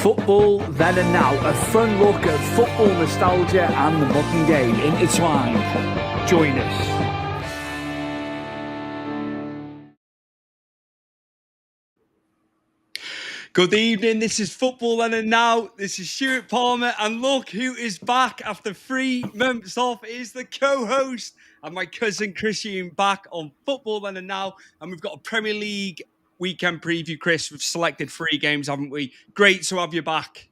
Football then and now, a fun look at football nostalgia and the modern game intertwined. Join us. Good evening, this is Football Then and Now. This is Stuart Palmer, and look who is back after 3 months off. It is the co-host and my cousin Christian back on Football Then and Now. And we've got a Premier League weekend preview, Chris. We've selected 3 games, haven't we? Great to have you back.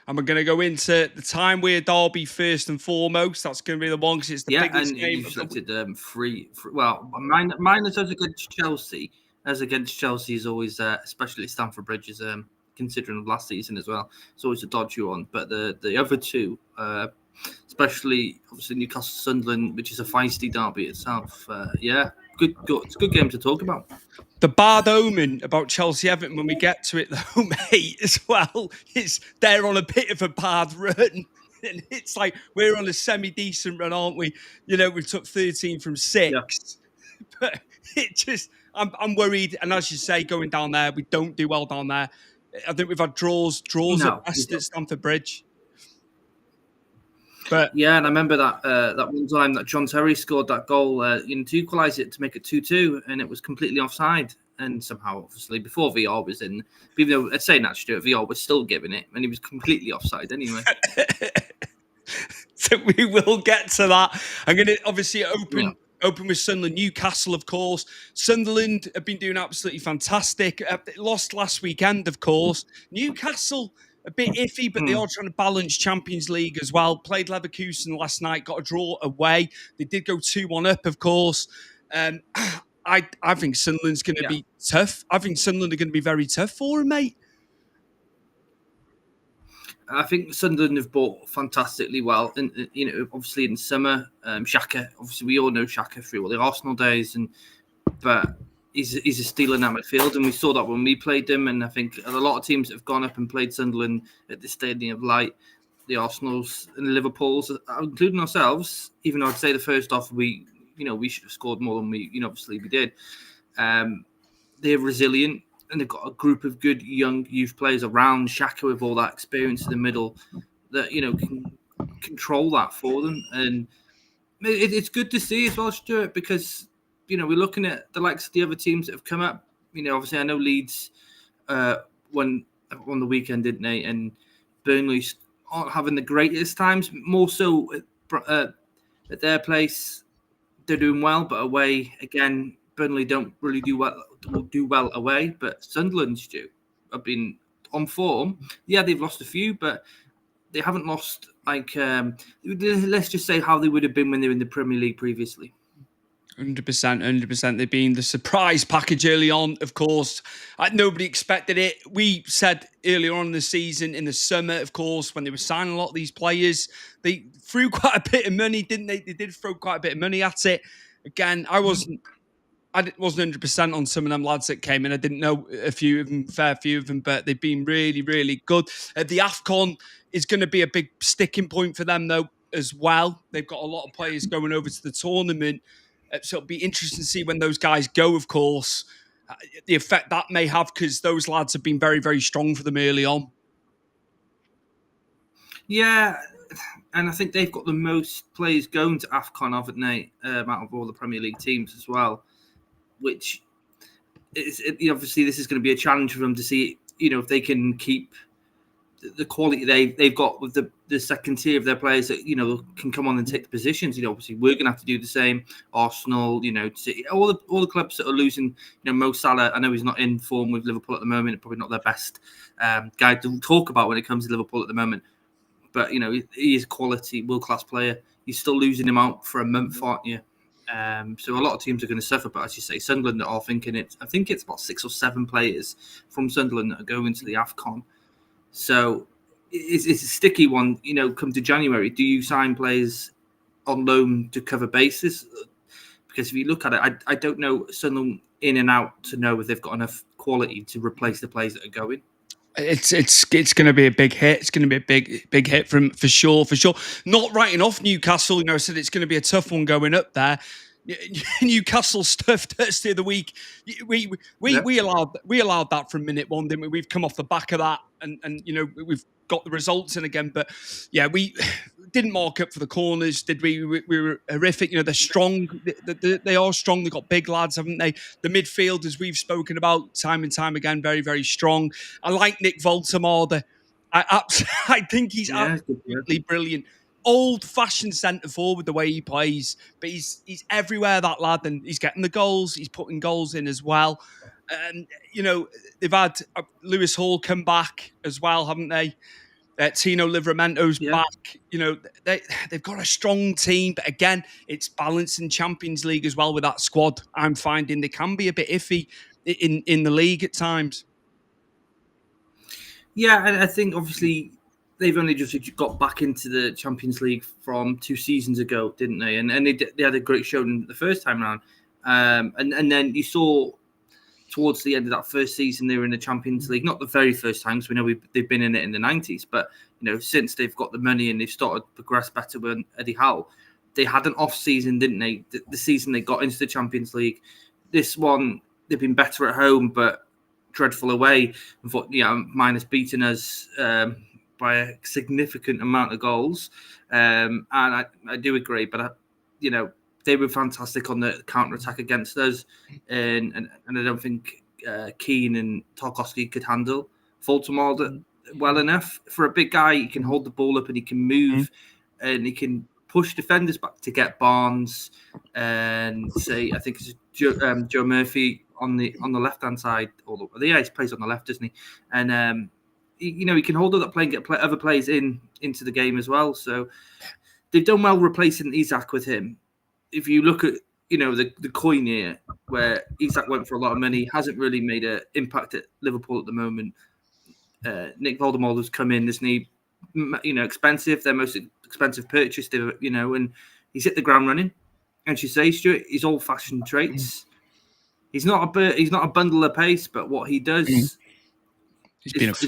And we're going to go into the time where Derby first and foremost. That's going to be the one because it's the biggest game. You've selected three. Well, mine is as against Chelsea. As against Chelsea is always, especially Stamford Bridge, is considering last season as well. It's always a dodgy one. But the other two, especially obviously Newcastle Sunderland, which is a feisty derby itself. Good. It's a good game to talk about. The bad omen about Chelsea Everton when we get to it, though, mate, as well, is they're on a bit of a bad run. And it's like we're on a semi-decent run, aren't we? You know, we took 13 from 6. Yeah. But it just, I'm worried. And as you say, going down there, we don't do well down there. I think we've had draws at best at Stamford Bridge. But yeah, and I remember that one time that John Terry scored that goal to equalise it to make it 2-2, and it was completely offside. And somehow, obviously, before VR was in, even though I'd say that Stuart, VR was still giving it, and he was completely offside anyway. So we will get to that. I'm going to obviously open with Sunderland, Newcastle, of course. Sunderland have been doing absolutely fantastic. Lost last weekend, of course. Newcastle, a bit iffy, but they are trying to balance Champions League as well. Played Leverkusen last night, got a draw away. They did go 2-1 up, of course. I think Sunderland's going to be tough. I think Sunderland are going to be very tough for him, mate. I think Sunderland have bought fantastically well. And, obviously in summer, Xhaka, obviously we all know Xhaka through all the Arsenal days, but he's a steal in that midfield, and we saw that when we played them. And I think a lot of teams that have gone up and played Sunderland at the Stadium of Light, the Arsenals and the Liverpools, including ourselves, even though I'd say the first half we should have scored more than we obviously we did. They're resilient, and they've got a group of good young youth players around Xhaka with all that experience in the middle that can control that for them. And it's good to see as well, Stuart, because we're looking at the likes of the other teams that have come up. Obviously I know Leeds won on the weekend, didn't they? And Burnley aren't having the greatest times. More so at their place, they're doing well, but away again, Burnley don't really do well away. But Sunderland's have been on form. Yeah, they've lost a few, but they haven't lost let's just say how they would have been when they were in the Premier League previously. 100%. They've been the surprise package early on, of course. Nobody expected it. We said earlier on in the season, in the summer, of course, when they were signing a lot of these players, they threw quite a bit of money, didn't they? They did throw quite a bit of money at it. Again, I wasn't 100% on some of them lads that came in. I didn't know fair few of them, but they've been really, really good. The AFCON is going to be a big sticking point for them, though, as well. They've got a lot of players going over to the tournament. So it'll be interesting to see when those guys go, of course, the effect that may have, because those lads have been very, very strong for them early on. Yeah, and I think they've got the most players going to AFCON, haven't they, out of all the Premier League teams as well, which is obviously this is going to be a challenge for them to see, if they can keep the quality they've got with the second tier of their players that can come on and take the positions. Obviously we're going to have to do the same. Arsenal, all the clubs that are losing. Mo Salah, I know he's not in form with Liverpool at the moment. Probably not their best guy to talk about when it comes to Liverpool at the moment. But he is a quality, world class player. You're still losing him out for a month, aren't you? So a lot of teams are going to suffer. But as you say, Sunderland are thinking I think it's about 6 or 7 players from Sunderland that are going to the AFCON. So it's a sticky one, come to January. Do you sign players on loan to cover bases? Because if you look at it, I don't know Sunderland in and out to know if they've got enough quality to replace the players that are going. It's going to be a big hit. It's going to be a big hit for sure. Not writing off Newcastle. I said it's going to be a tough one going up there. Newcastle stuffed us the other week. We allowed that from minute one, didn't we? We've come off the back of that, and we've got the results in again. But yeah, we didn't mark up for the corners, did we? We were horrific. They're strong. They are strong. They've got big lads, haven't they? The midfield, as we've spoken about time and time again, very, very strong. I like Nick Voltemade. I think he's absolutely brilliant. Old-fashioned centre forward the way he plays, but he's everywhere, that lad, and he's getting the goals. He's putting goals in as well. And they've had Lewis Hall come back as well, haven't they? Tino Livramento's back. They've got a strong team, but again, it's balanced in Champions League as well with that squad. I'm finding they can be a bit iffy in the league at times. Yeah, and I think obviously they've only just got back into the Champions League from 2 seasons ago, didn't they? And they had a great showing the first time around. And then you saw towards the end of that first season they were in the Champions League. Not the very first time, because we know they've been in it in the 90s. But since they've got the money and they've started to progress better with Eddie Howe, they had an off season, didn't they? The season they got into the Champions League. This one they've been better at home, but dreadful away. Minus beating us by a significant amount of goals, and I do agree. But they were fantastic on the counter attack against us, and I don't think Keane and Tarkowski could handle Voltemade well enough. For a big guy, he can hold the ball up and he can move, and he can push defenders back to get Barnes and I think it's Joe Murphy on the left hand side. He plays on the left, doesn't he? And he can hold up that play and get other players into the game as well. So they've done well replacing Isak with him. If you look at the coin here, where Isak went for a lot of money, hasn't really made an impact at Liverpool at the moment. Nick Voldemort has come in, isn't he? Expensive, their most expensive purchase, and he's hit the ground running. And you say, Stuart, his old-fashioned traits. He's not a bundle of pace, but what he does is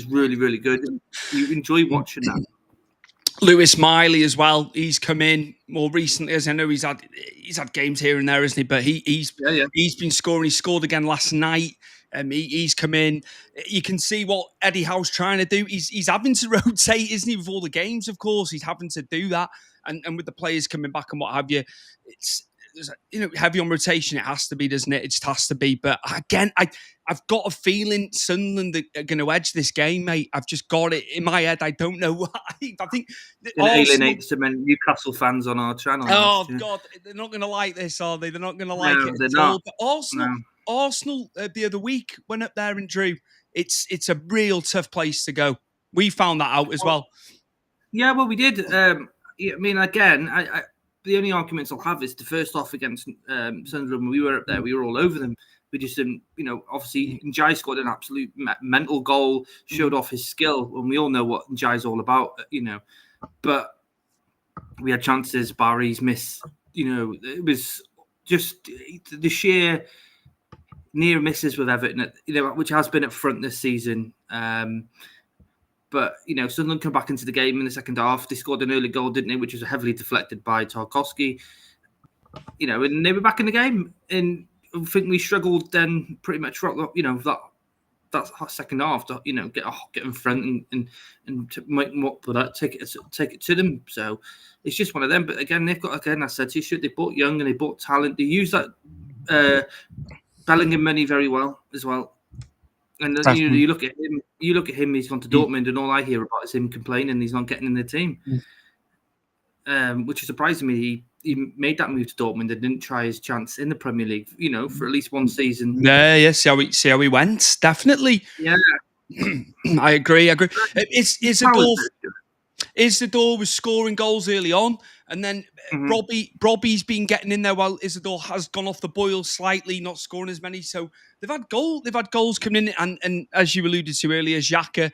really, really good. You enjoy watching that. Lewis Miley as well. He's come in more recently, as I know he's had games here and there, isn't he? But he's been scoring. He scored again last night. He's come in. You can see what Eddie Howe's trying to do. He's having to rotate, isn't he, with all the games? Of course, he's having to do that, and with the players coming back and what have you, it's heavy on rotation. It has to be, doesn't it? It just has to be. But again, I've got a feeling Sunderland are going to edge this game, mate. I've just got it in my head. I don't know why. I think alienate some Newcastle fans on our channel. Oh God, they're not going to like this, are they? They're not going to like it at all. But Arsenal the other week went up there and drew. It's a real tough place to go. We found that out as well. Yeah, well, we did. I mean, again, the only arguments I'll have is the first off against Sunderland. When we were up there, we were all over them. We just didn't, obviously Njai scored an absolute mental goal, showed off his skill, and we all know what Njai's all about, But we had chances, Barry's miss, it was just the sheer near misses with Everton, which has been up front this season. But, Sunderland come back into the game in the second half. They scored an early goal, didn't they, which was heavily deflected by Tarkowski. And they were back in the game. And I think we struggled then pretty much, that second half to, get in front and to make them up for that, take it to them. So it's just one of them. But again, I said to you, they bought young and they bought talent. They use that Bellingham money very well as well. And then, you look at him. He's gone to Dortmund, and all I hear about is him complaining he's not getting in the team, which is surprising me. He made that move to Dortmund and didn't try his chance in the Premier League, for at least one season. Yeah. See how he went. Definitely. Yeah, I agree. Isidore was scoring goals early on, and then Robbie's been getting in there while Isidore has gone off the boil slightly, not scoring as many. So they've had goals coming in, and as you alluded to earlier, Xhaka,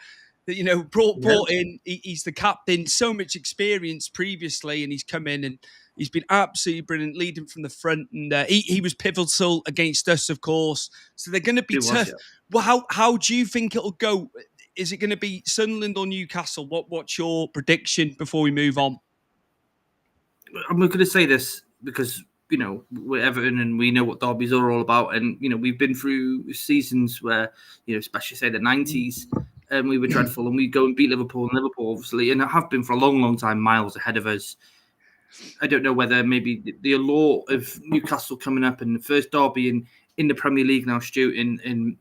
brought in. He's the captain, so much experience previously, and he's come in and he's been absolutely brilliant, leading from the front, and he was pivotal against us, of course. So they're going to be tough. Well, how do you think it'll go? Is it going to be Sunderland or Newcastle? What's your prediction before we move on? I'm going to say this because we're Everton and we know what derbies are all about. And, we've been through seasons where, especially say the 90s, and we were dreadful and we go and beat Liverpool, obviously, and have been for a long, long time, miles ahead of us. I don't know whether maybe the allure of Newcastle coming up and the first derby in the Premier League now, Stu, in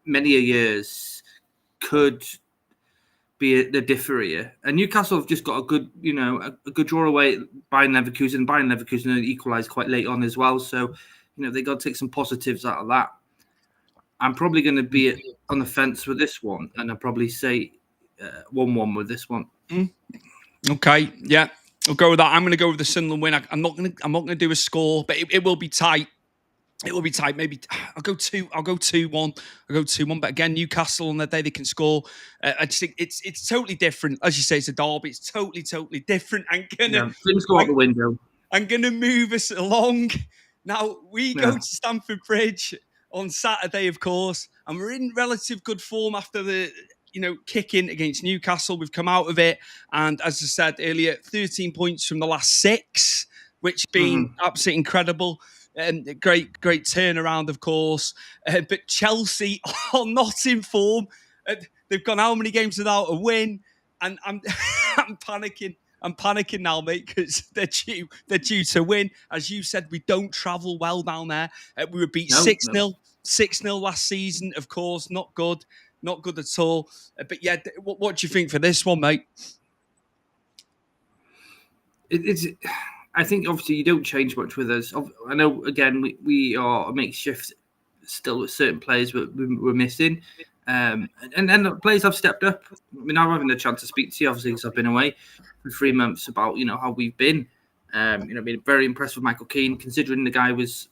many a years could be the differ here. And Newcastle have just got a good, a good draw away by Leverkusen. Bayern Leverkusen equalised quite late on as well. So, they got to take some positives out of that. I'm probably going to be on the fence with this one, and I'll probably say 1-1 with this one. Okay, yeah, I'll go with that. I'm going to go with the Sunderland win. I'm not going to do a score, but it will be tight. It will be tight. Maybe I'll go 2-1. I'll go 2-1. But again, Newcastle on their day they can score. I just think it's totally different. As you say, it's a derby. It's totally different. Things go out the window. I'm gonna move us along. Now we go to Stamford Bridge on Saturday, of course, and we're in relative good form after the kicking against Newcastle. We've come out of it, and as I said earlier, 13 points from the last 6, which been absolutely incredible. Great turnaround, of course. But Chelsea are not in form. They've gone how many games without a win? And I'm panicking. I'm panicking now, mate, because they're due to win. As you said, we don't travel well down there. We were beat 6-0. 6-0 last season, of course. Not good at all. But yeah, what do you think for this one, mate? I think obviously you don't change much with us. I know, again, we are a makeshift still with certain players we're missing. And the players have stepped up. I mean, I'm having a chance to speak to you, obviously, because I've been away for 3 months about, how we've been. Been very impressed with Michael Keane, considering the guy was,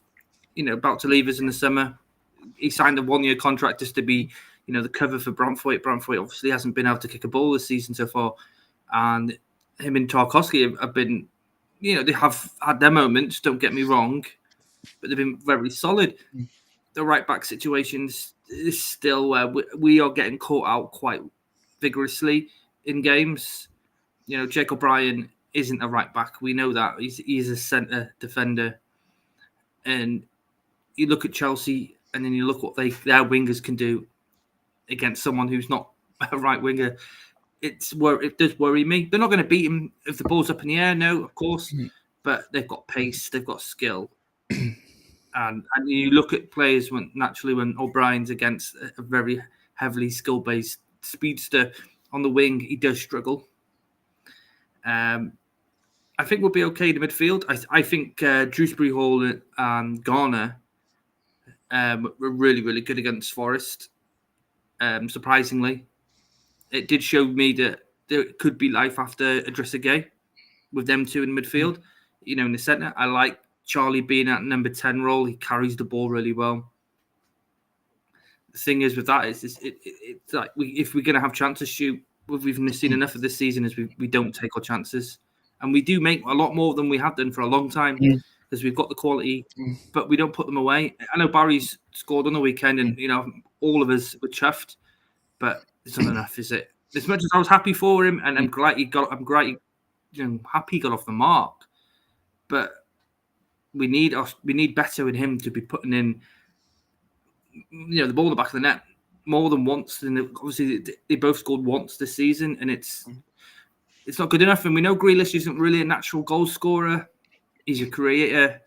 about to leave us in the summer. He signed a 1-year contract just to be, the cover for Brantford. Brantford obviously hasn't been able to kick a ball this season so far. And him and Tarkowski have been, they have had their moments, don't get me wrong, but they've been very solid. The right-back situations is still where we are getting caught out quite vigorously in games. Jake O'Brien isn't a right-back. We know that. He's a centre defender. And you look at Chelsea and then you look what their wingers can do against someone who's not a right winger. It does worry me. They're not going to beat him if the ball's up in the air, no, of course. But they've got pace, they've got skill. And you look at players when O'Brien's against a very heavily skill-based speedster on the wing, he does struggle. I think we'll be okay in the midfield. I think Dewsbury Hall and Garner were really, really good against Forest. Surprisingly, it did show me that there could be life after Idrissa Gueye with them two in the midfield. In the centre, I like Charlie being at number 10 role. He carries the ball really well. The thing is with that is it's like if we're going to have chances, shoot, we've seen enough of this season is we don't take our chances. And we do make a lot more than we have done for a long time because we've got the quality, but we don't put them away. I know Barry's scored on the weekend and, all of us were chuffed, but it's not enough, is it? As much as I was happy for him and I'm glad he got happy he got off the mark, but we need better in him to be putting in, the ball in the back of the net more than once. And obviously they both scored once this season, and it's not good enough. And we know Grealish isn't really a natural goal scorer; he's a creator.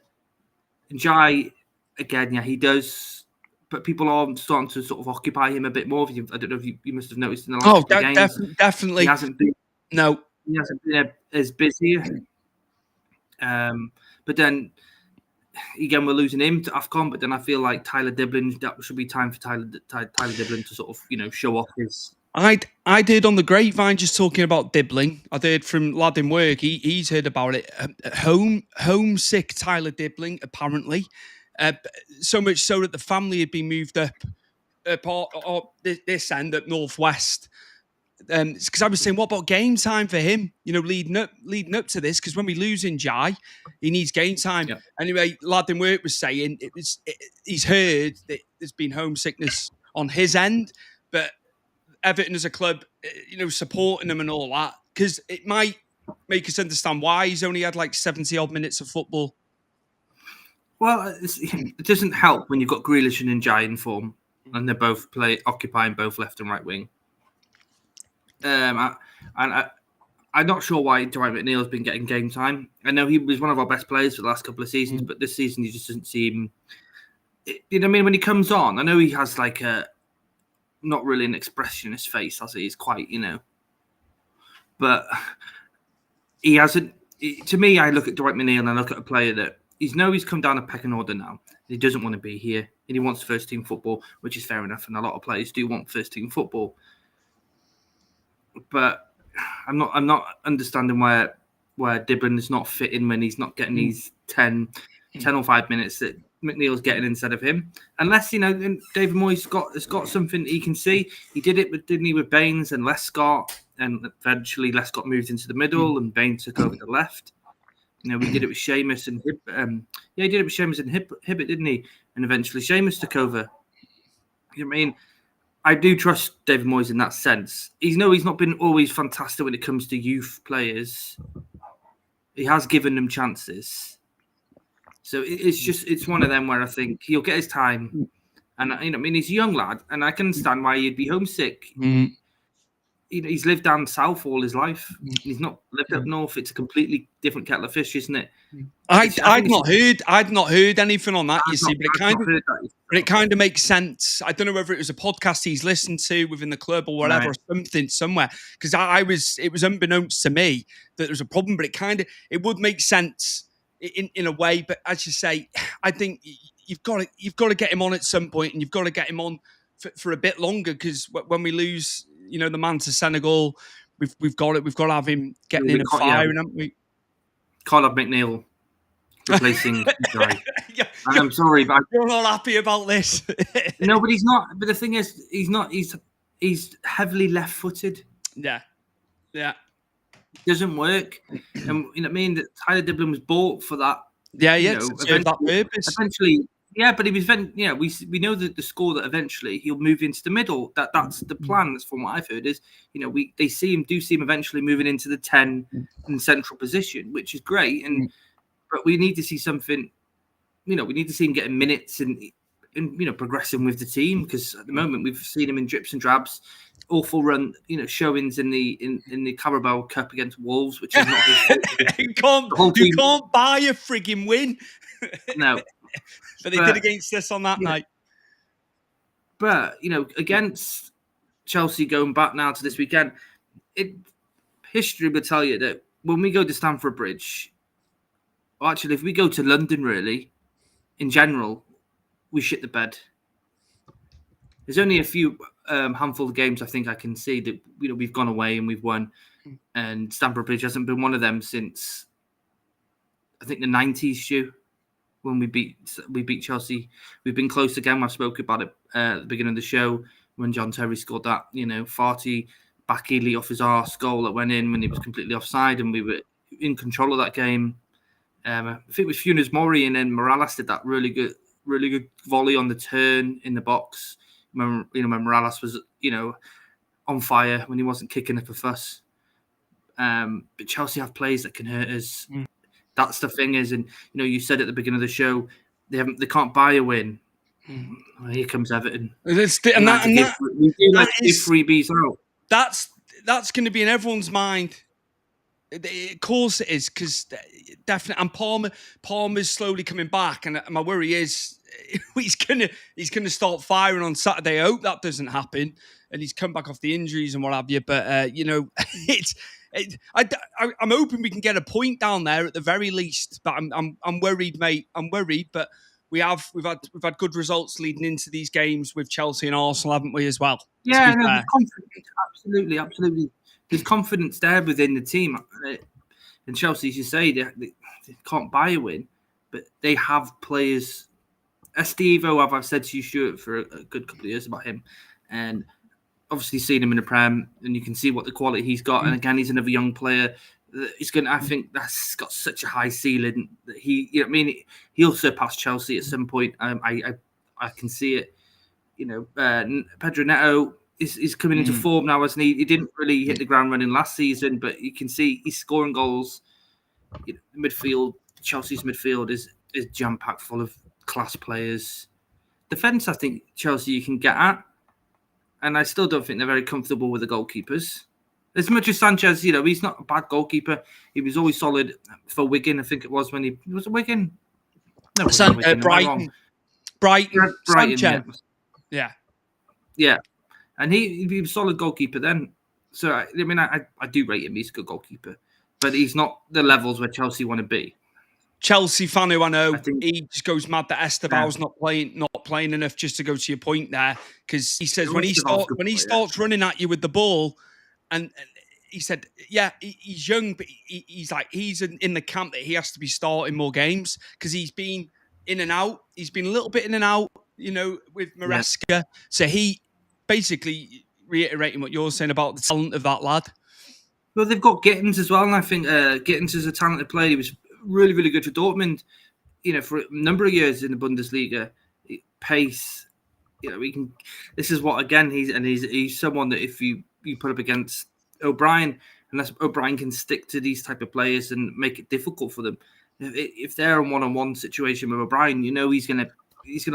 And Jai, again, yeah, he does, but people are starting to sort of occupy him a bit more. I don't know if you must have noticed in the last couple of games. Definitely. He hasn't been as busy. But then again, we're losing him to AFCON. But then I feel like Tyler Diblin, that should be time for Tyler Diblin to sort of show off his. I did on the grapevine just talking about Diblin. I did from lad in work. He's heard about it. Homesick Tyler Diblin apparently. So much so that the family had been moved up this end up northwest. Because I was saying, what about game time for him? Leading up to this, because when we lose in Jai, he needs game time. Yeah. Anyway, lad in work was saying he's heard that there's been homesickness on his end, but Everton as a club, supporting him and all that, because it might make us understand why he's only had like 70 odd minutes of football. Well, it doesn't help when you've got Grealish and Ndiaye in form, and they're both occupying both left and right wing. I'm not sure why Dwight McNeil's been getting game time. I know he was one of our best players for the last couple of seasons, but this season he just doesn't seem. You know what I mean? When he comes on, I know he has like a not really an expression in his face, as he is quite, but he hasn't. To me, I look at Dwight McNeil and I look at a player that he's come down a pecking order now. He doesn't want to be here, and he wants first team football, which is fair enough. And a lot of players do want first team football, but I'm not understanding where Dibben is not fitting when he's not getting these 10 or 5 minutes that McNeil's getting instead of him. Unless, David Moyes has got something he can see. He did it, didn't he, with Baines and Lescott, and eventually Lescott moved into the middle and Baines took over the left. We did it with Seamus and he did it with Seamus and Hibbert, didn't he? And eventually Seamus took over. You know what I mean? I do trust David Moyes in that sense. He's not been always fantastic when it comes to youth players. He has given them chances. So it's one of them where I think he'll get his time. And, he's a young lad, and I can understand why he'd be homesick. Mm. He's lived down south all his life. He's not lived up north. It's a completely different kettle of fish, isn't it? I'd not heard anything on that, you see, but it kind of makes sense. I don't know whether it was a podcast he's listened to within the club or whatever, or something somewhere. Because it was unbeknownst to me that there was a problem, but it would make sense in a way. But as you say, I think you've got to get him on at some point, and you've got to get him on for a bit longer, because when we lose, the man to Senegal, we've got to have him getting in and firing, haven't we? Can't have McNeil replacing Ndiaye. I'm sorry, but you're not happy about this. No, but he's not. But the thing is, he's not. He's heavily left-footed. Yeah. It doesn't work, and you know what I mean. That Tyler Dibblin was bought for that. Yeah, to serve that purpose. Eventually, yeah, but he was. We know that the score that eventually he'll move into the middle. That's the plan. That's from what I've heard. Is they see him eventually moving into the 10 in central position, which is great. But we need to see something. We need to see him getting minutes and progressing with the team, because at the moment we've seen him in drips and drabs. Awful run, showings in the Carabao Cup against Wolves, which is not his fault. You can't buy a frigging win. No. But they did against us on that night. But, against Chelsea, going back now to this weekend, history will tell you that when we go to Stamford Bridge, or actually if we go to London, really, in general, we shit the bed. There's only a few handful of games I think I can see that we've gone away and we've won, and Stamford Bridge hasn't been one of them since I think the 90s, Stu, when we beat Chelsea. We've been close again. I spoke about it at the beginning of the show when John Terry scored that farty back Ely off his arse goal that went in when he was completely offside, and we were in control of that game. I think it was Funes Mori, and then Morales did that really good volley on the turn in the box. When Morales was, on fire, when he wasn't kicking up a fuss. But Chelsea have players that can hurt us. That's the thing is, and you said at the beginning of the show, they can't buy a win. Well, here comes Everton. We do like to give freebies out. That's going to be in everyone's mind. Of course it is, because definitely, and Palmer's slowly coming back, and my worry is he's gonna start firing on Saturday. I hope that doesn't happen, and he's come back off the injuries and what have you. But I'm hoping we can get a point down there at the very least. But I'm worried, mate. I'm worried, but we've had good results leading into these games with Chelsea and Arsenal, haven't we, as well? Yeah, absolutely. There's confidence there within the team. And Chelsea, as you say, they can't buy a win, but they have players. Estevo, I've said to you, Stuart, for a good couple of years about him. And obviously seen him in the Prem, and you can see what the quality he's got. And again, he's another young player. I think that's got such a high ceiling that he'll surpass Chelsea at some point. I can see it. Pedro Neto is coming into form now, hasn't he? He didn't really hit the ground running last season, but you can see he's scoring goals. Chelsea's midfield is is jam-packed full of class players. Defence, I think Chelsea you can get at, and I still don't think they're very comfortable with the goalkeepers. As much as Sanchez, he's not a bad goalkeeper. He was always solid for Wigan. I think it was when he was at Wigan. No, it wasn't Wigan. Brighton. Brighton, Sanchez. Yeah. And he was a solid goalkeeper then. So, I do rate him. He's a good goalkeeper. But he's not the levels where Chelsea want to be. Chelsea fan who I know, he just goes mad that Esteval's not playing enough, just to go to your point there. Because he says when he starts running at you with the ball, and he said, he's young, but he's in the camp that he has to be starting more games because he's been in and out. He's been a little bit in and out, with Maresca. Yeah. So he basically reiterating what you're saying about the talent of that lad. Well, they've got Gittins as well, and I think Gittins is a talented player. He was really, really good for Dortmund, for a number of years in the Bundesliga. Pace, we can. This is what again he's someone that if you put up against O'Brien, unless O'Brien can stick to these type of players and make it difficult for them. If they're in one-on-one situation with O'Brien, he's gonna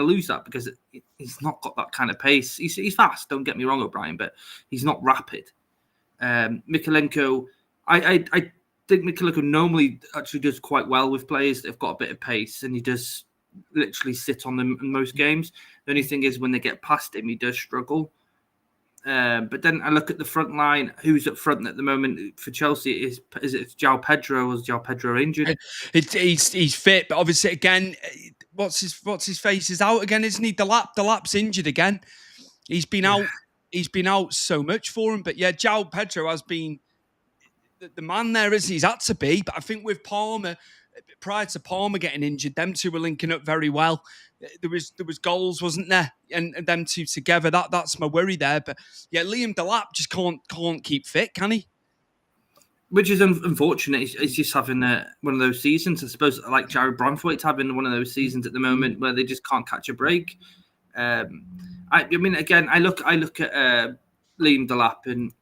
lose that because he's not got that kind of pace. He's fast. Don't get me wrong, O'Brien, but he's not rapid. Mykolenko, I think Mykolenko normally actually does quite well with players that have got a bit of pace, and he does literally sit on them in most games. The only thing is when they get past him, he does struggle. But then I look at the front line. Who's up front at the moment for Chelsea? Is it João Pedro, or is João Pedro injured? He's fit, but obviously again, what's his face is out again, isn't he? Delap's injured again. He's been out. He's been out so much for him. But João Pedro has been the man there, isn't he? He's had to be. But I think with Palmer, prior to Palmer getting injured, them two were linking up very well. There was goals, wasn't there? And them two together, that's my worry there. But Liam Delap just can't keep fit, can he? Which is unfortunate. He's just having one of those seasons. I suppose like Jared Branthwaite's having one of those seasons at the moment where they just can't catch a break. Again, I look at Liam Delap, and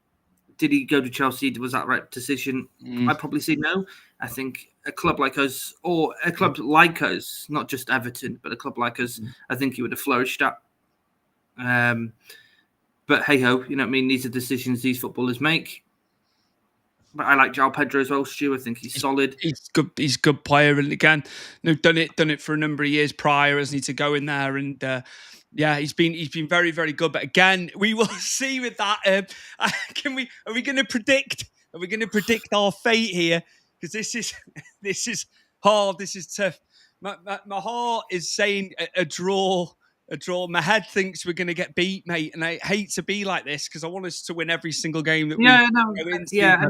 did he go to Chelsea? Was that the right decision? I'd probably say no. I think a club like us, or a club like us, not just Everton, but a club like us, I think he would have flourished at. But hey ho, these are decisions these footballers make. But I like João Pedro as well, Stu. I think he's solid. He's good. He's a good player, and again, done it for a number of years prior, hasn't he, to go in there and. He's been very, very good. But again, we will see with that. Are we going to predict? Are we going to predict our fate here? Because this is hard. This is tough. My heart is saying a draw. A draw. My head thinks we're going to get beat, mate. And I hate to be like this because I want us to win every single game that we go into. Yeah,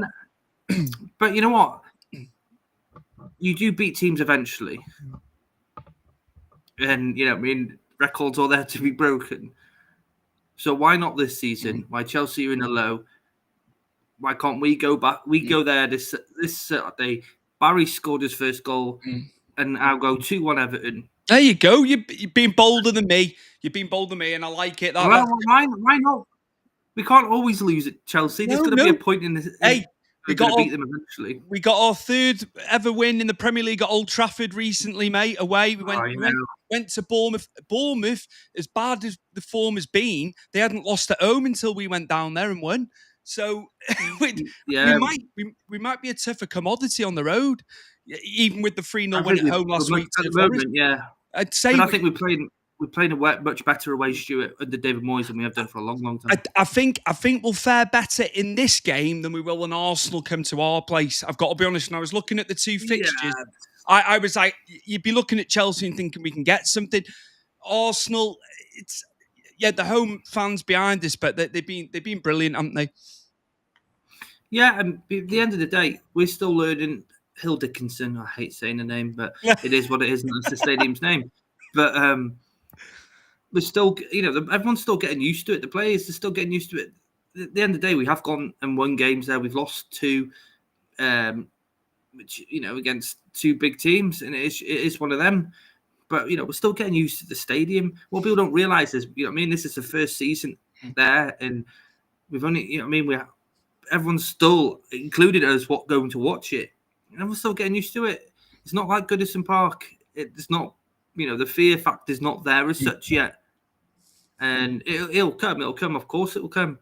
but you know what? You do beat teams eventually, and records are there to be broken. So why not this season? Why Chelsea are in a low? Why can't we go back? We go there this Saturday. Barry scored his first goal, and I'll go 2-1 Everton. There you go. You've been bolder than me. You've been bolder than me, and I like it. Why not? We can't always lose at Chelsea. There's going to be a point in this. We got to beat them eventually. We got our third ever win in the Premier League at Old Trafford recently, mate. Away, we went to Bournemouth. Bournemouth, as bad as the form has been, they hadn't lost at home until we went down there and won. So we might be a tougher commodity on the road, even with the 3-0 win at home last week. At the moment, I'd say. But I think we're playing a much better away, Stuart, under David Moyes than we have done for a long, long time. I think we'll fare better in this game than we will when Arsenal come to our place. I've got to be honest. When I was looking at the two fixtures, I was like, you'd be looking at Chelsea and thinking we can get something. Arsenal, it's the home fans behind this, but they've been brilliant, haven't they? Yeah, and at the end of the day, we're still learning. Hill Dickinson, I hate saying the name, but it is what it is, and it's the stadium's name. But we're still, everyone's still getting used to it. The players are still getting used to it. At the end of the day, we have gone and won games there. We've lost 2, which against 2 big teams, and it is one of them. But we're still getting used to the stadium. What people don't realise is, this is the first season there, and we've only, everyone's still, including us, going to watch it, and we're still getting used to it. It's not like Goodison Park. it's not, the fear factor is not there as such yet. And it'll come. It'll come. Of course, it'll come.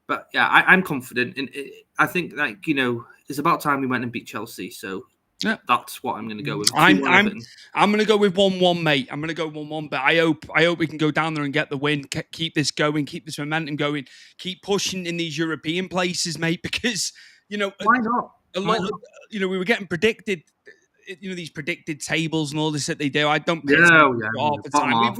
But yeah, I'm confident. And I think, it's about time we went and beat Chelsea. So yeah, that's what I'm going to go with. I'm going to go with 1-1, mate. I'm going to go 1-1. But I hope we can go down there and get the win. Keep this going. Keep this momentum going. Keep pushing in these European places, mate. Because why not? A lot of, we were getting predicted. These predicted tables and all this that they do. I don't pay half the time.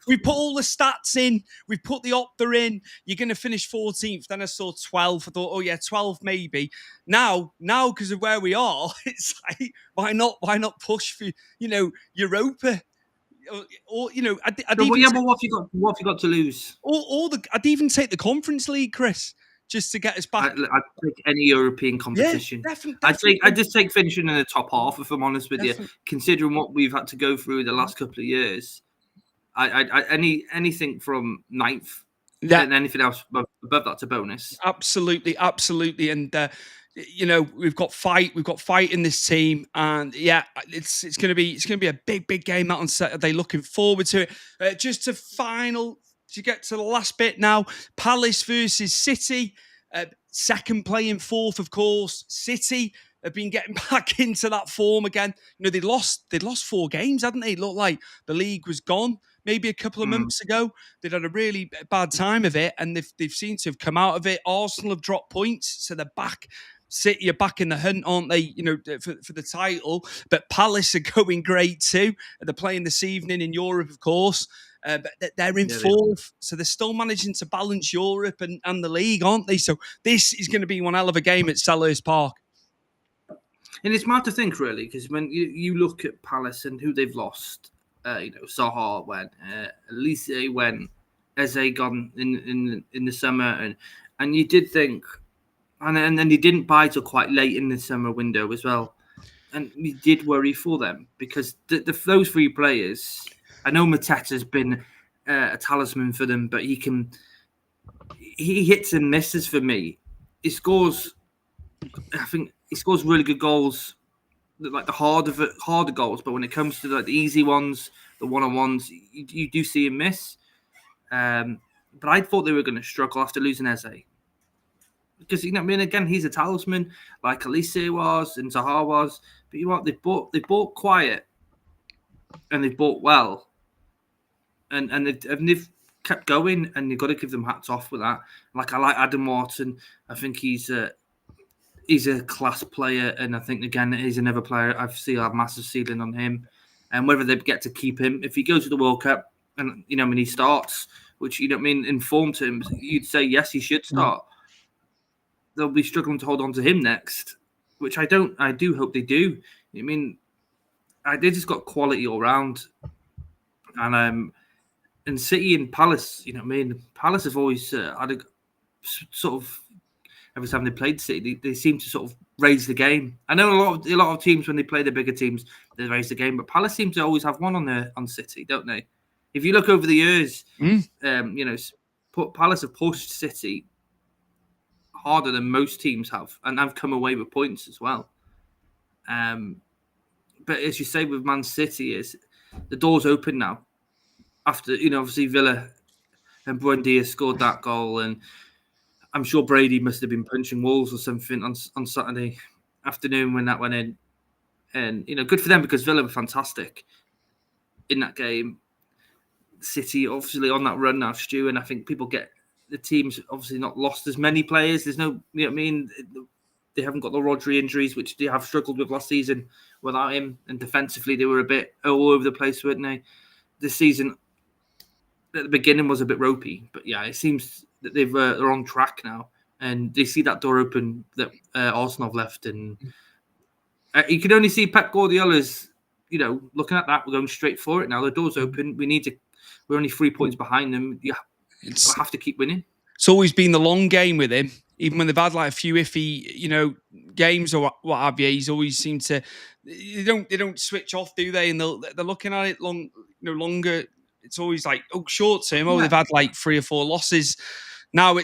We put all the stats in. We put the Opta in. You're going to finish 14th. Then I saw 12. I thought, oh yeah, 12 maybe. Now, because of where we are, it's like, why not push for Europa? Or I'd even but what have you got to lose? I'd even take the Conference League, Chris. Just to get us back. I'd take any European competition. Yeah, definitely. I'd just take finishing in the top half, if I'm honest with you. Considering what we've had to go through the last couple of years, anything from 9th and anything else above that's a bonus. Absolutely. And we've got fight in this team, and yeah, it's gonna be a big game out on Saturday. Looking forward to it. Just to get to the last bit now, Palace versus City. Second playing fourth, of course. City have been getting back into that form again. They'd lost 4 games, hadn't they? It looked like the league was gone maybe a couple of months ago. They'd had a really bad time of it, and they've seemed to have come out of it. Arsenal have dropped points, so they're back. City are back in the hunt, aren't they? For the title. But Palace are going great too. They're playing this evening in Europe, of course. But they're in fourth, so they're still managing to balance Europe and the league, aren't they? So this is going to be one hell of a game at Selhurst Park. And it's hard to think, really, because when you look at Palace and who they've lost, Zaha went, Elise went, Eze gone in the summer, and you did think, and then they didn't buy till quite late in the summer window as well, and you did worry for them because those 3 players. I know Mateta's been a talisman for them, but he hits and misses for me. I think he scores really good goals, like the harder goals. But when it comes to like the easy ones, the one-on-ones, you do see him miss. But I thought they were going to struggle after losing Eze. Because, again, he's a talisman like Elise was and Zaha was. But they bought quiet and they bought well. And they've kept going, and you've got to give them hats off with that. Like, I like Adam Wharton. I think he's a class player, and I think, again, he's another player I see a massive ceiling on him. And whether they get to keep him, if he goes to the World Cup and, when he starts, which, in form terms, you'd say, yes, he should start. They'll be struggling to hold on to him next, which I do hope they do. They just got quality all round. And City and Palace, Palace have always had a sort of, every time they played City, they seem to sort of raise the game. I know a lot of teams, when they play the bigger teams, they raise the game, but Palace seem to always have one on City, don't they? If you look over the years, Palace have pushed City harder than most teams have, and have come away with points as well. But as you say with Man City, is the door's open now. After, obviously Villa and Buendia scored that goal, and I'm sure Brady must have been punching walls or something on Saturday afternoon when that went in. And, good for them because Villa were fantastic in that game. City, obviously, on that run now, Stu, and I think people get the team's obviously not lost as many players. There's no, they haven't got the Rodri injuries, which they have struggled with last season without him. And defensively, they were a bit all over the place, weren't they? This season, at the beginning, was a bit ropey. But yeah, it seems that they're on track now. And they see that door open that Arsenal have left. And you can only see Pep Guardiola's, looking at that. We're going straight for it now. The door's open. We're only 3 points behind them. Yeah, we have to keep winning. It's always been the long game with him. Even when they've had like a few iffy, games or what have you, he's always seemed to. They don't switch off, do they? And they're looking at it longer. It's always like short term. They've had like 3 or 4 losses. Now he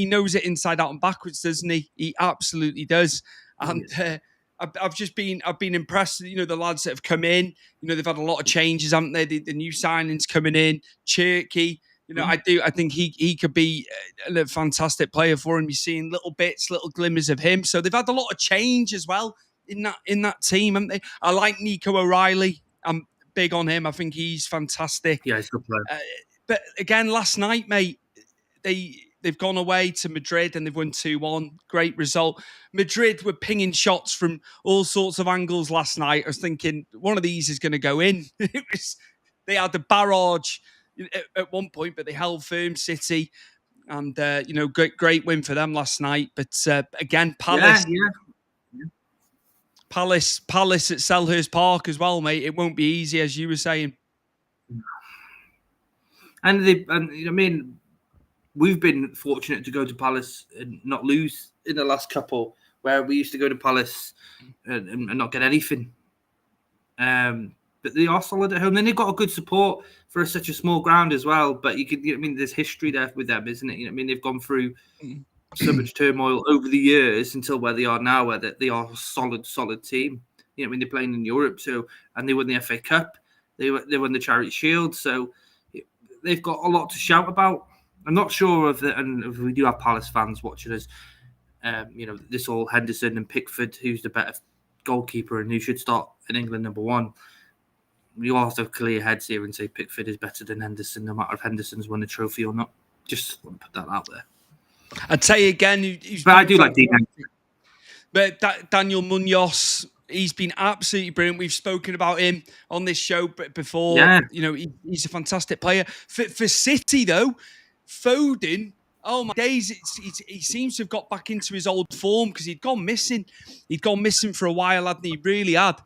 knows it inside out and backwards, doesn't he? He absolutely does. And I've been impressed. You know, the lads that have come in. You know, they've had a lot of changes, haven't they? The new signings coming in, Cherky. You know, I think he could be a fantastic player for him. You're seeing little bits, little glimmers of him. So they've had a lot of change as well in that team, haven't they? I like Nico O'Reilly. I'm big on him. I think he's fantastic. Yeah, he's a good player. But again, last night, mate, they've gone away to Madrid and they've won 2-1. Great result. Madrid were pinging shots from all sorts of angles last night. I was thinking one of these is going to go in. They had the barrage at one point, but they held firm. City, and great win for them last night. But again, Palace. Yeah. Palace at Selhurst Park as well, mate. It won't be easy, as you were saying. And I mean, we've been fortunate to go to Palace and not lose in the last couple, where we used to go to Palace and not get anything. But they are solid at home. Then they've got a good support for such a small ground as well. But there's history there with them, isn't it? They've gone through so much turmoil over the years until where they are now, where they are a solid team. They're playing in Europe, and they won the FA Cup. They won the Charity Shield, so they've got a lot to shout about. I'm not sure if we do have Palace fans watching us. This whole Henderson and Pickford, who's the better goalkeeper and who should start in England number one. You all have to clear heads here and say Pickford is better than Henderson, no matter if Henderson's won a trophy or not. Just want to put that out there. I'd say again, but I do like Dean. But Daniel Munoz, he's been absolutely brilliant. We've spoken about him on this show before. Yeah. He's a fantastic player. For City, though, Foden, oh my days, he seems to have got back into his old form because he'd gone missing. He'd gone missing for a while, hadn't he? He really had.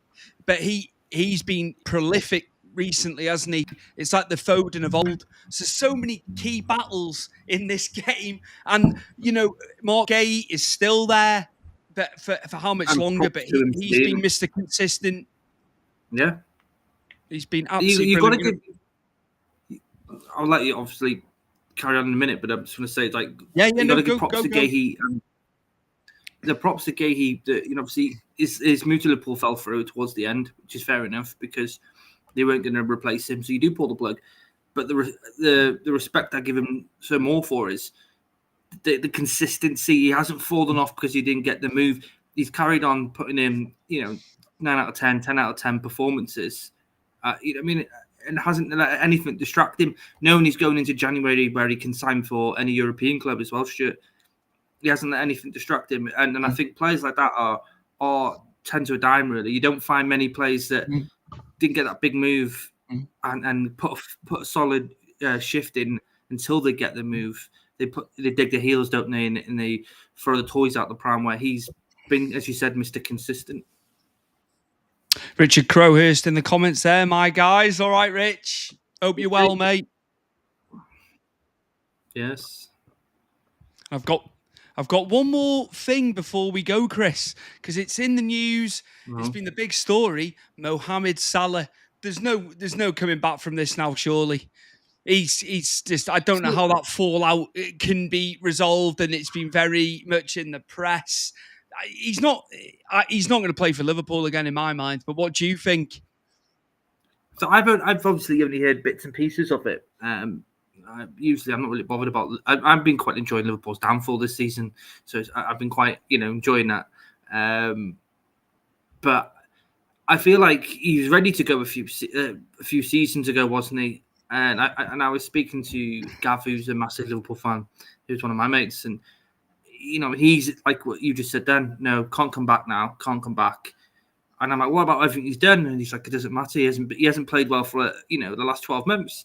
But he's been prolific recently, hasn't he? It's like the Foden of old. So many key battles in this game. And, Mark Gay is still there. But for how much longer? But he's been Mr. Consistent. Yeah. He's been absolutely brilliant. I'll let you obviously carry on in a minute, but I'm just going to say, you got to give props to Gahey. The props to Gahey, obviously, his move to Liverpool fell through towards the end, which is fair enough because they weren't going to replace him. So you do pull the plug. But the respect I give him so more for is the consistency. He hasn't fallen off because he didn't get the move. He's carried on putting in, 9 out of 10, 10 out of 10 performances. And hasn't let anything distract him. Knowing he's going into January where he can sign for any European club as well, Stuart. He hasn't let anything distract him. And I think players like that are 10 to a dime, really. You don't find many players that didn't get that big move and put a solid shift in until they get the move. They dig their heels, don't they? And they throw the toys out the pram, where he's been, as you said, Mr. Consistent. Richard Crowhurst in the comments there, my guys. All right, Rich. Hope you're well, mate. Yes. I've got one more thing before we go, Chris, because it's in the news. It's been the big story. Mohamed Salah. There's no coming back from this now, surely. He's just, I don't know how that fallout can be resolved, and it's been very much in the press. He's not going to play for Liverpool again in my mind. But what do you think? So I've obviously only heard bits and pieces of it. Usually I'm not really bothered about. I've been quite enjoying Liverpool's downfall this season, so I've been quite enjoying that. But I feel like he was ready to go a few seasons ago, wasn't he? And I was speaking to Gav, who's a massive Liverpool fan, who's one of my mates, and he's like what you just said then. No, can't come back now. Can't come back. And I'm like, what about everything he's done? And he's like, it doesn't matter. He hasn't played well for the last 12 months.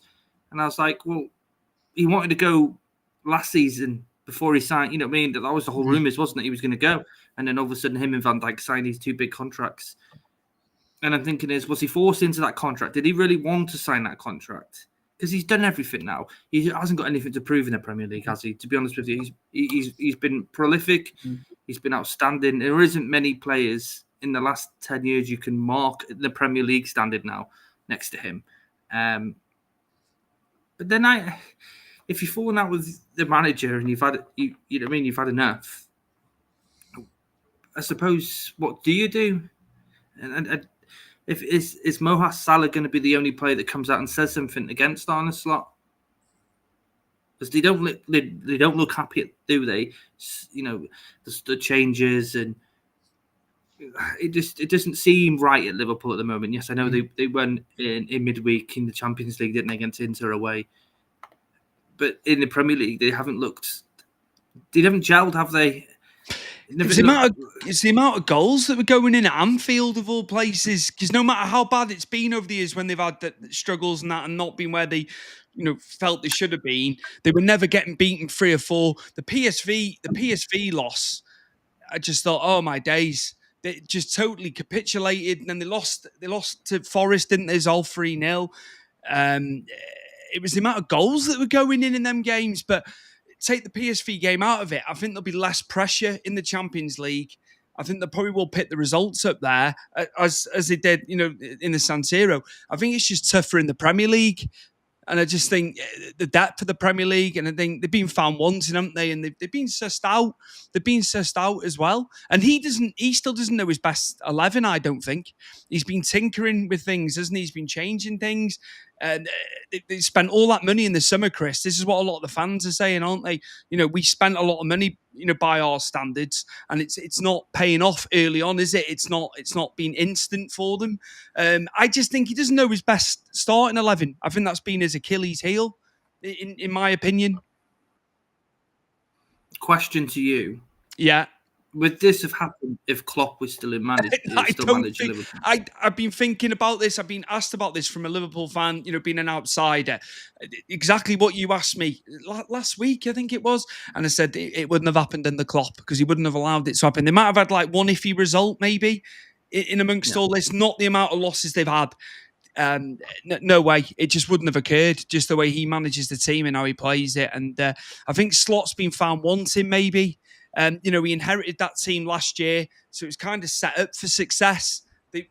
And I was like, well, he wanted to go last season before he signed. You know what I mean? That was the whole rumours, wasn't it? He was going to go, and then all of a sudden, him and Van Dijk signed these 2 big contracts. And I'm thinking, was he forced into that contract? Did he really want to sign that contract? Because he's done everything now. He hasn't got anything to prove in the Premier League, has he? To be honest with you, he's been prolific. He's been outstanding. There isn't many players in the last 10 years you can mark the Premier League standard now next to him. But then if you've fallen out with the manager and you've had, you've had enough. I suppose, what do you do? And if is Mohamed Salah going to be the only player that comes out and says something against Arne Slot? Because they don't look happy, do they? You know, the changes, and it doesn't seem right at Liverpool at the moment. Yes, I know they went in midweek in the Champions League, didn't they, against Inter away? But in the Premier League, they haven't looked. They haven't gelled, have they? It's the amount of goals that were going in at Anfield of all places. Because no matter how bad it's been over the years when they've had the struggles and that, and not been where they, felt they should have been, they were never getting beaten 3 or 4. The PSV loss, I just thought, oh my days, they just totally capitulated, and then they lost to Forest, didn't they? It's all 3-0. It was the amount of goals that were going in them games, but. Take the PSV game out of it, I think there'll be less pressure in the Champions League. I think they probably will pick the results up there as they did, in the San Siro. I think it's just tougher in the Premier League. And I just think the depth of the Premier League, and I think they've been found wanting, haven't they? And they've been sussed out. They've been sussed out as well. And he still doesn't know his best 11, I don't think. He's been tinkering with things, hasn't he? He's been changing things. And they spent all that money in the summer, Chris. This is what a lot of the fans are saying, aren't they? We spent a lot of money, by our standards, and it's not paying off early on, is it? It's not been instant for them. I just think he doesn't know his best starting 11. I think that's been his Achilles heel, in my opinion. Question to you. Yeah. Would this have happened if Klopp was still in management? I've been thinking about this. I've been asked about this from a Liverpool fan, being an outsider. Exactly what you asked me last week, I think it was. And I said it wouldn't have happened in the Klopp because he wouldn't have allowed it to happen. They might have had like one iffy result maybe in amongst all this, not the amount of losses they've had. No way. It just wouldn't have occurred, just the way he manages the team and how he plays it. And I think Slot's been found wanting maybe. He inherited that team last year, so it was kind of set up for success. They've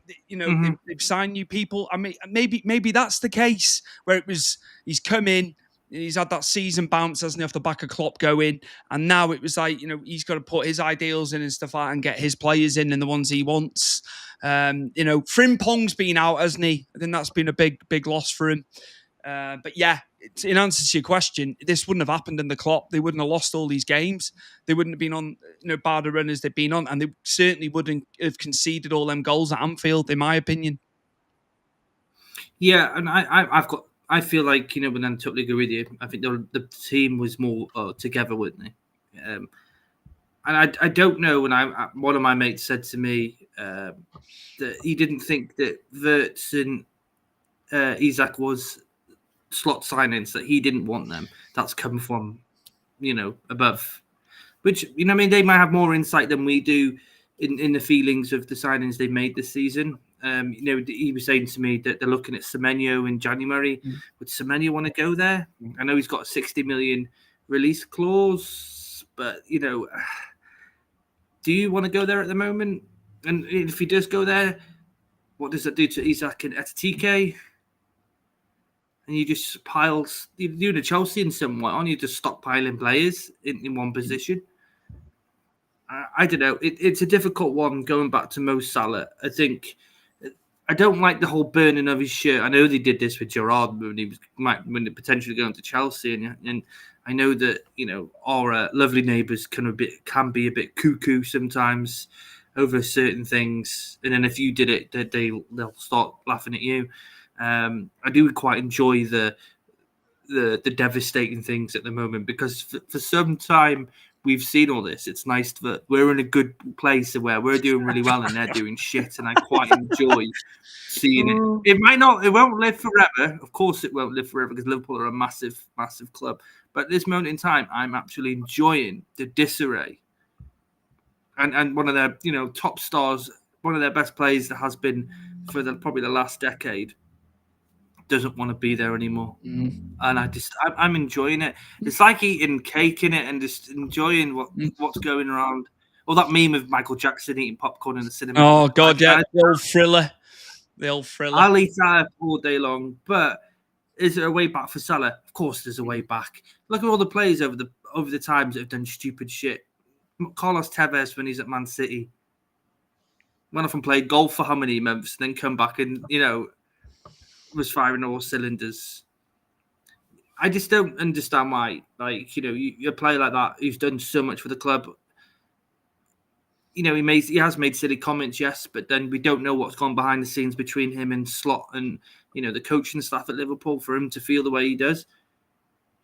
signed new people. I mean, maybe that's the case where it was. He's come in, he's had that season bounce, hasn't he, off the back of Klopp going, and now it was like he's got to put his ideals in and stuff like that, and get his players in and the ones he wants. Frimpong's been out, hasn't he? I think that's been a big loss for him. But yeah, in answer to your question, this wouldn't have happened in the Klopp. They wouldn't have lost all these games. They wouldn't have been on bad run as they've been on, and they certainly wouldn't have conceded all them goals at Anfield, in my opinion. Yeah, and I feel like when I totally agree with you. I think the team was more together, weren't they? And I don't know. When one of my mates said to me that he didn't think that Wirtz and Isak was slot signings, that he didn't want them. That's come from, above. Which, they might have more insight than we do in the feelings of the signings they made this season. He was saying to me that they're looking at Semenyo in January. Would Semenyo want to go there? I know he's got a 60 million release clause, but, do you want to go there at the moment? And if he does go there, what does that do to Isak and Etitike? And you just you're doing a Chelsea in some way, aren't you? Just stockpiling players in one position. I don't know. It's a difficult one going back to Mo Salah. I think I don't like the whole burning of his shirt. I know they did this with Gerrard when he was potentially going to Chelsea, and I know that our lovely neighbours can be a bit cuckoo sometimes over certain things, and then if you did it, they'll start laughing at you. I do quite enjoy the devastating things at the moment, because for some time we've seen all this. It's nice that we're in a good place where we're doing really well and they're doing shit, and I quite enjoy seeing it. It won't live forever. Of course it won't live forever, because Liverpool are a massive, massive club. But at this moment in time, I'm actually enjoying the disarray. And one of their top stars, one of their best players that has been for probably the last decade, doesn't want to be there anymore. And I'm enjoying it. It's like eating cake in it and just enjoying what's going around. Or that meme of Michael Jackson eating popcorn in the cinema. Oh God, yeah, the old thriller. I'll eat that all day long. But is there a way back for Salah? Of course there's a way back. Look at all the players over the times that have done stupid shit. Carlos Tevez when he's at Man City. went off and played golf for how many months, and then come back and, was firing all cylinders. I just don't understand why, you a player like that who's done so much for the club. He has made silly comments, yes, but then we don't know what's gone behind the scenes between him and Slot and the coaching staff at Liverpool for him to feel the way he does.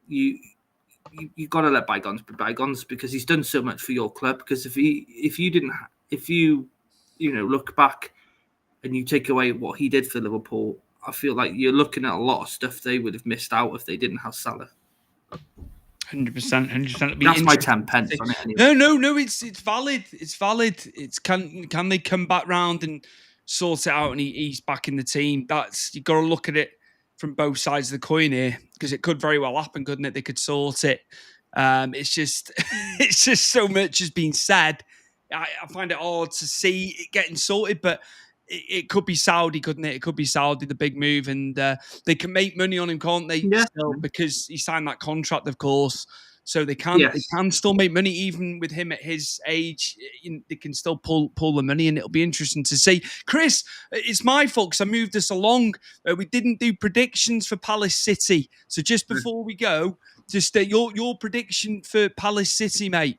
You've got to let bygones be bygones, because he's done so much for your club. Because if you look back and you take away what he did for Liverpool, I feel like you're looking at a lot of stuff they would have missed out if they didn't have Salah. 100%. That's my 10 pence on it. Anyway. No. It's valid. It's valid. It's can they come back round and sort it out, and he's back in the team? You got to look at it from both sides of the coin here, because it could very well happen, couldn't it? They could sort it. It's just so much has been said. I find it hard to see it getting sorted, but it could be Saudi, couldn't it? It could be Saudi, the big move, and they can make money on him, can't they? Yeah. Still, because he signed that contract, of course. So they can still make money, even with him at his age. They can still pull the money, and it'll be interesting to see. Chris, it's my fault because I moved us along. We didn't do predictions for Palace City. So just before we go, just your prediction for Palace City, mate.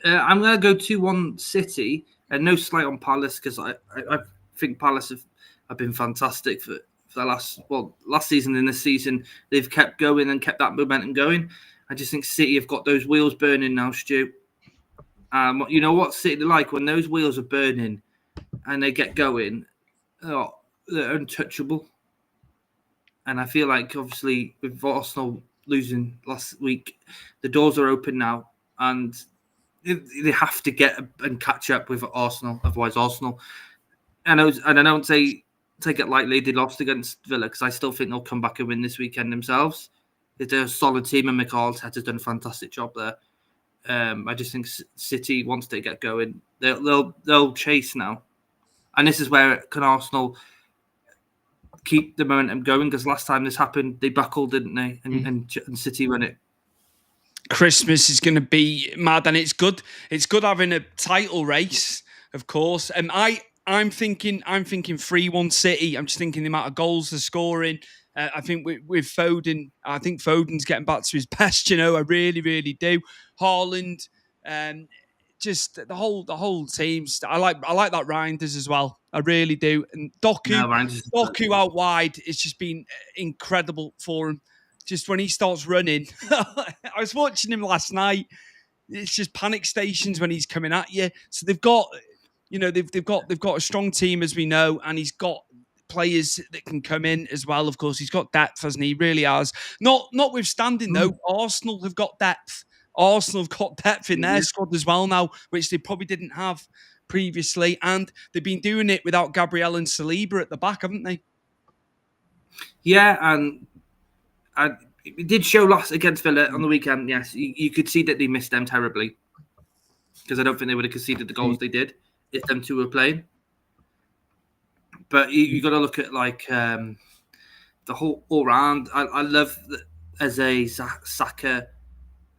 I'm going to go 2-1 City, and no slight on Palace, because I think Palace have been fantastic for the last season and this season. They've kept going and kept that momentum going. I just think City have got those wheels burning now, Stu. You know what City are like when those wheels are burning and they get going? Oh, they're untouchable. And I feel like, obviously, with Arsenal losing last week, the doors are open now, and they have to get and catch up with Arsenal. Otherwise, Arsenal, I don't take it lightly, they lost against Villa, because I still think they'll come back and win this weekend themselves. They're a solid team, and Mikel Arteta's done a fantastic job there. I just think City, once they get going, they'll chase now, and this is where can Arsenal keep the momentum going, because last time this happened, they buckled, didn't they? And City won it. Christmas is going to be mad, and it's good. It's good having a title race, of course. I'm thinking 3-1 City. I'm just thinking the amount of goals they're scoring. I think with Foden, I think Foden's getting back to his best. I really, really do. Haaland, just the whole team. I like that Reinders as well. I really do. And Doku out wide, it's just been incredible for him. Just when he starts running, I was watching him last night. It's just panic stations when he's coming at you. So they've got. They've got a strong team, as we know, and he's got players that can come in as well. Of course, he's got depth, hasn't he? He really has. Notwithstanding, though, Arsenal have got depth. Arsenal have got depth in their squad as well now, which they probably didn't have previously, and they've been doing it without Gabriel and Saliba at the back, haven't they? Yeah, and it did show last against Villa on the weekend. Yes, you could see that they missed them terribly, because I don't think they would have conceded the goals they did if them two were playing. But you got to look at the whole all round. I love Eze, Saka,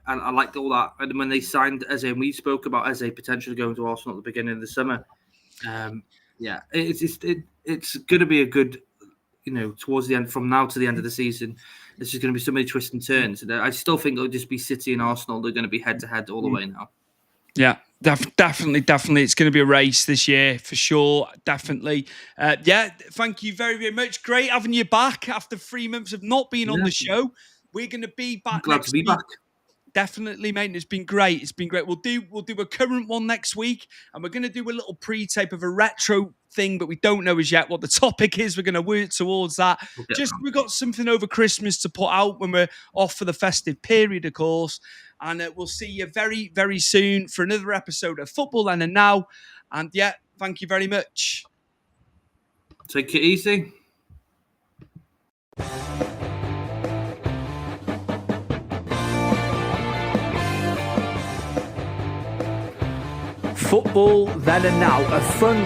and I liked all that. And when they signed Eze, and we spoke about Eze potentially going to Arsenal at the beginning of the summer, it's going to be a good, towards the end, from now to the end of the season. There's just going to be so many twists and turns. I still think it'll just be City and Arsenal. They're going to be head to head all the way now. Yeah, definitely. It's going to be a race this year for sure. Definitely. Thank you very, very much. Great having you back after 3 months of not being on the show. We're going to be back. Glad to be back. Definitely, mate. It's been great. We'll do a current one next week, and we're going to do a little pre-tape of a retro thing, but we don't know as yet what the topic is. We're going to work towards that. We've got something over Christmas to put out when we're off for the festive period, of course. And we'll see you very, very soon for another episode of Football Then and Now. And thank you very much. Take it easy. Football Then and Now, a fun